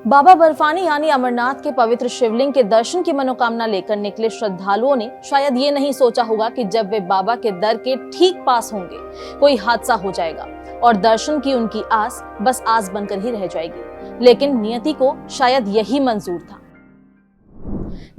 बाबा बर्फानी यानी अमरनाथ के पवित्र शिवलिंग के दर्शन की मनोकामना लेकर निकले श्रद्धालुओं ने शायद ये नहीं सोचा होगा कि जब वे बाबा के दर के ठीक पास होंगे कोई हादसा हो जाएगा और दर्शन की उनकी आस बस आस बनकर ही रह जाएगी। लेकिन नियति को शायद यही मंजूर था।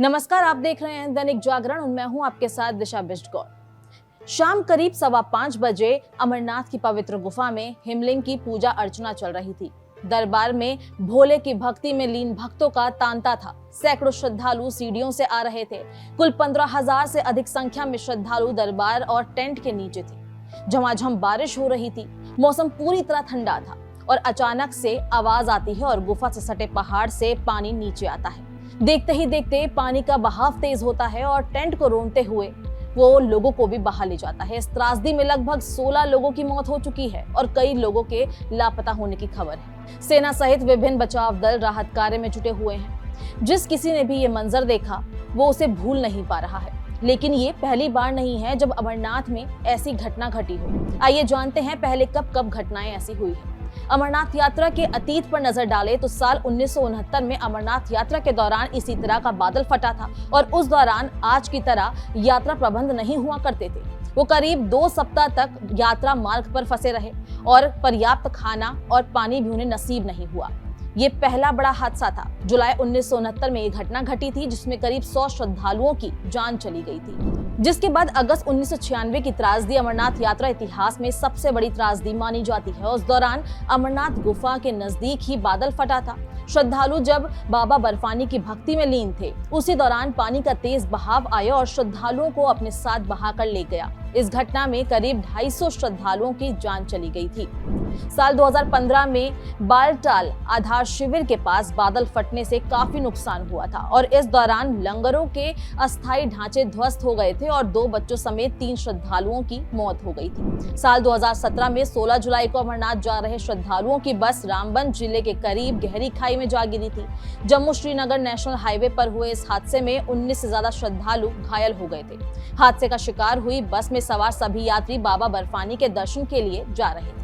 नमस्कार, आप देख रहे हैं दैनिक जागरण और मैं हूं आपके साथ दिशा बिष्टगौर। शाम करीब 5:15 बजे अमरनाथ की पवित्र गुफा में हिमलिंग की पूजा अर्चना चल रही थी। दरबार में भोले की भक्ति में लीन भक्तों का तांता था। सैकड़ों श्रद्धालु सीढ़ियों से आ रहे थे। कुल 15,000 से अधिक संख्या में श्रद्धालु दरबार और टेंट के नीचे थे। झमाझम बारिश हो रही थी। मौसम पूरी तरह ठंडा था और अचानक से आवाज आती है और गुफा से सटे पहाड़ से पानी नीचे आता है। देखते ही देखते पानी का बहाव तेज होता है और टेंट को रोनते हुए वो लोगों को भी बहा ले जाता है। इस त्रासदी में लगभग 16 लोगों की मौत हो चुकी है और कई लोगों के लापता होने की खबर है। सेना सहित विभिन्न बचाव दल राहत कार्य में जुटे हुए हैं। जिस किसी ने भी ये मंजर देखा वो उसे भूल नहीं पा रहा है। लेकिन ये पहली बार नहीं है जब अमरनाथ में ऐसी घटना घटी हो। आइए जानते हैं पहले कब घटनाएं ऐसी हुई है। अमरनाथ यात्रा के अतीत पर नजर डालें तो साल 1969 में अमरनाथ यात्रा के दौरान इसी तरह का बादल फटा था और उस दौरान आज की तरह यात्रा प्रबंध नहीं हुआ करते थे। वो करीब 2 सप्ताह तक यात्रा मार्ग पर फंसे रहे और पर्याप्त खाना और पानी भी उन्हें नसीब नहीं हुआ। ये पहला बड़ा हादसा था। जुलाई 1969 में ये घटना घटी थी जिसमें करीब 100 श्रद्धालुओं की जान चली गई थी। जिसके बाद अगस्त 1996 की त्रासदी अमरनाथ यात्रा इतिहास में सबसे बड़ी त्रासदी मानी जाती है। उस दौरान अमरनाथ गुफा के नजदीक ही बादल फटा था। श्रद्धालु जब बाबा बर्फानी की भक्ति में लीन थे उसी दौरान पानी का तेज बहाव आया और श्रद्धालुओं को अपने साथ बहाकर ले गया। इस घटना में करीब 250 श्रद्धालुओं की जान चली गई थी। साल 2015 में बालटाल आधार शिविर के पास बादल फटने से काफी नुकसान हुआ था और इस दौरान लंगरों के अस्थायी ढांचे ध्वस्त हो गए थे और 2 बच्चों समेत 3 श्रद्धालुओं की मौत हो गई थी। साल 2017 में 16 जुलाई को अमरनाथ जा रहे श्रद्धालुओं की बस रामबन जिले के करीब गहरी खाई में जा गिरी थी। जम्मू श्रीनगर नेशनल हाईवे पर हुए इस हादसे में 19 से ज्यादा श्रद्धालु घायल हो गए थे। हादसे का शिकार हुई बस में सवार सभी यात्री बाबा बर्फानी के दर्शन के लिए जा रहे थे।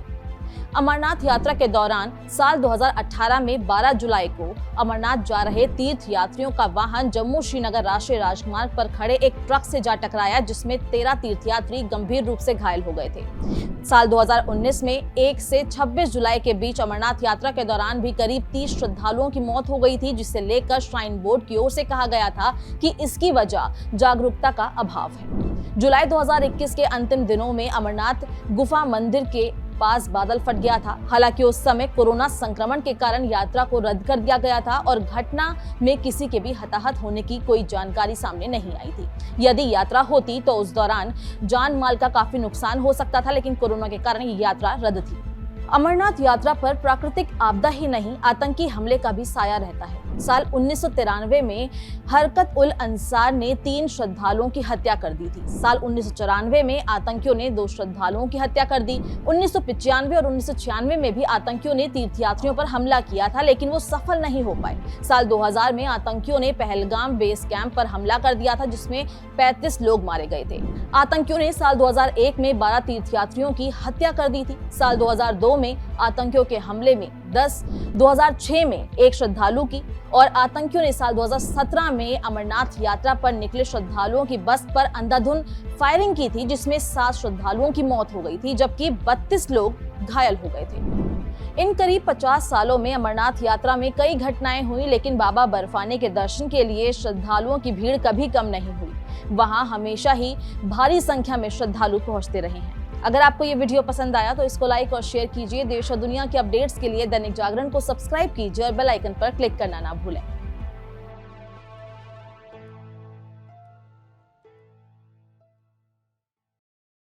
अमरनाथ यात्रा के दौरान साल 2018 में 12 जुलाई को अमरनाथ जा रहे तीर्थ यात्रियों का वाहन जम्मू श्रीनगर राष्ट्रीय राजमार्ग पर खड़े एक ट्रक से जा टकराया जिसमें 13 तीर्थयात्री गंभीर रूप से घायल हो गए थे। साल 2019 में 1 से 26 जुलाई के बीच अमरनाथ यात्रा के दौरान भी करीब 30 श्रद्धालुओं की मौत हो गई थी, जिसे लेकर श्राइन बोर्ड की ओर से कहा गया था कि इसकी वजह जागरूकता का अभाव है। जुलाई 2021 के अंतिम दिनों में अमरनाथ गुफा मंदिर के पास बादल फट गया था। हालांकि उस समय कोरोना संक्रमण के कारण यात्रा को रद्द कर दिया गया था और घटना में किसी के भी हताहत होने की कोई जानकारी सामने नहीं आई थी। यदि यात्रा होती तो उस दौरान जान माल का काफी नुकसान हो सकता था, लेकिन कोरोना के कारण ये यात्रा रद्द थी। अमरनाथ यात्रा पर प्राकृतिक आपदा ही नहीं, आतंकी हमले का भी साया रहता है। साल 1993 में हरकत उल अंसार ने 3 श्रद्धालुओं की हत्या कर दी थी। साल 1994 में आतंकियों ने 2 श्रद्धालुओं की हत्या कर दी। 1995 और 1996 में भी आतंकियों ने तीर्थयात्रियों पर हमला किया था, लेकिन वो सफल नहीं हो पाए। साल 2000 में आतंकियों ने पहलगाम बेस कैंप पर हमला कर दिया था जिसमें 35 लोग मारे गए थे। आतंकियों ने साल 2001 में 12 तीर्थयात्रियों की हत्या कर दी थी। साल 2002 में आतंकियों के हमले में 10, 2006 में 1 श्रद्धालु की और आतंकियों ने साल 2017 में अमरनाथ यात्रा पर निकले श्रद्धालुओं की बस पर अंधाधुंध फायरिंग की थी जिसमें 7 श्रद्धालुओं की मौत हो गई थी जबकि 32 लोग घायल हो गए थे। इन करीब 50 सालों में अमरनाथ यात्रा में कई घटनाएं हुई, लेकिन बाबा बर्फानी के दर्शन के लिए श्रद्धालुओं की भीड़ कभी कम नहीं हुई। वहां हमेशा ही भारी संख्या में श्रद्धालु पहुंचते रहे हैं। अगर आपको ये वीडियो पसंद आया तो इसको लाइक और शेयर कीजिए। देश और दुनिया के अपडेट्स के लिए दैनिक जागरण को सब्सक्राइब कीजिए और बेल आइकन पर क्लिक करना ना भूलें।